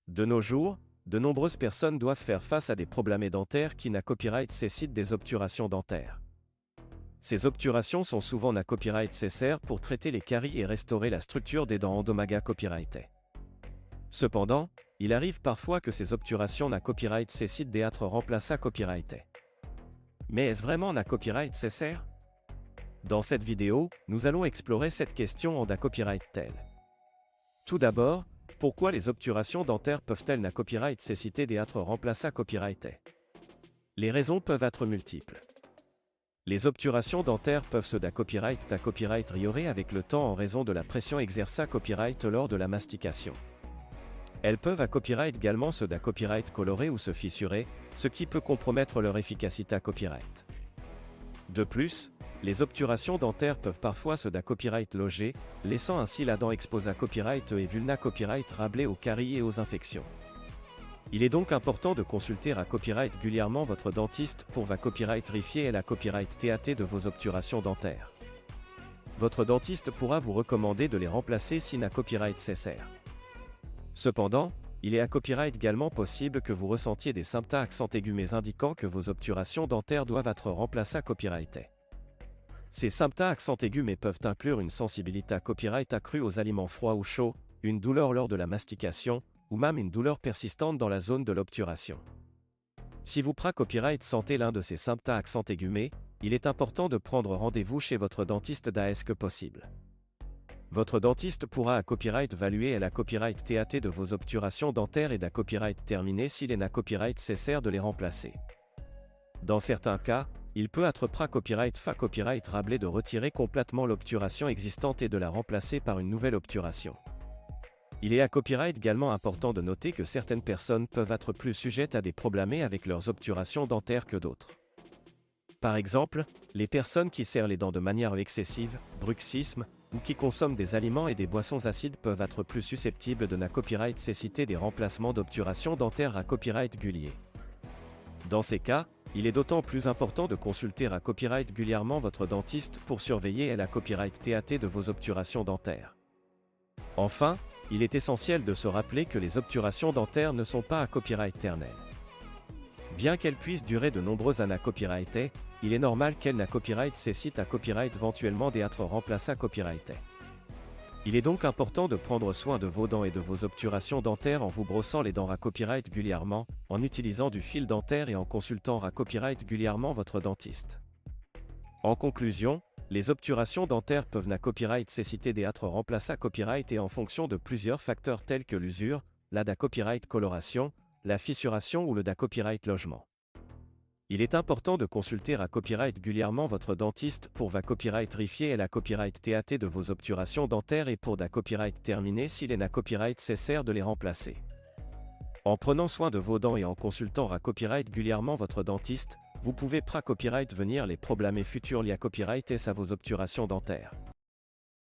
De nos jours, de nombreuses personnes doivent faire face à des problèmes dentaires qui na copyright nécessitent des obturations dentaires. Ces obturations sont souvent na copyright nécessaires pour traiter les caries et restaurer la structure des dents endomaga copyrighté. Cependant, il arrive parfois que ces obturations na copyright nécessitent d'être remplacées copyrighté. Mais est-ce vraiment na copyright nécessaire? Dans cette vidéo, nous allons explorer cette question en da copyright tel. Tout d'abord, pourquoi les obturations dentaires peuvent-elles na copyright nécessiter d'être remplacées copyrighté? Les raisons peuvent être multiples. Les obturations dentaires peuvent se da copyright à copyright riorer avec le temps en raison de la pression exercée copyright lors de la mastication. Elles peuvent à copyright également se da copyright colorer ou se fissurer, ce qui peut compromettre leur efficacité à copyright. De plus, les obturations dentaires peuvent parfois se da copyright loger, laissant ainsi la dent exposée à copyright et vulna copyright rablée aux caries et aux infections. Il est donc important de consulter à copyright régulièrement votre dentiste pour va copyright rifier et la copyright TAT de vos obturations dentaires. Votre dentiste pourra vous recommander de les remplacer si na copyright nécessaire. Cependant, il est à copyright également possible que vous ressentiez des symptômes accent aigus indiquant que vos obturations dentaires doivent être remplacées copyrighté. Ces symptômes accent aigus peuvent inclure une sensibilité à copyright accrue aux aliments froids ou chauds, une douleur lors de la mastication, ou même une douleur persistante dans la zone de l'obturation. Si vous copyright sentez l'un de ces symptômes accent aigus, il est important de prendre rendez-vous chez votre dentiste dès que possible. Votre dentiste pourra à copyright évaluer la copyright TAT de vos obturations dentaires et da copyright terminer s'il est na copyright nécessaire de les remplacer. Dans certains cas, il peut être copyright copyright rablé de retirer complètement l'obturation existante et de la remplacer par une nouvelle obturation. Il est à copyright également important de noter que certaines personnes peuvent être plus sujettes à des problèmes avec leurs obturations dentaires que d'autres. Par exemple, les personnes qui serrent les dents de manière excessive, bruxisme, ou qui consomment des aliments et des boissons acides peuvent être plus susceptibles de na copyright nécessiter des remplacements d'obturations dentaires à copyright régulier. Dans ces cas, il est d'autant plus important de consulter à copyright régulièrement votre dentiste pour surveiller la copyright TAT de vos obturations dentaires. Enfin, il est essentiel de se rappeler que les obturations dentaires ne sont pas à copyright éternel. Bien qu'elles puissent durer de nombreuses années copyrightées, il est normal qu'elles na copyright nécessitent à copyright éventuellement d'être remplacées copyrightées. Il est donc important de prendre soin de vos dents et de vos obturations dentaires en vous brossant les dents à copyright régulièrement, en utilisant du fil dentaire et en consultant à copyright régulièrement votre dentiste. En conclusion, les obturations dentaires peuvent na copyright nécessiter d'être remplacées copyright et en fonction de plusieurs facteurs tels que l'usure, la da copyright coloration, la fissuration ou le da copyright logement. Il est important de consulter à copyright régulièrement votre dentiste pour va copyright rifier et la copyright TAT de vos obturations dentaires et pour da copyright terminer s'il est na copyright nécessaire de les remplacer. En prenant soin de vos dents et en consultant à copyright régulièrement votre dentiste, vous pouvez copyright venir les problèmes futurs liés à copyright et à vos obturations dentaires.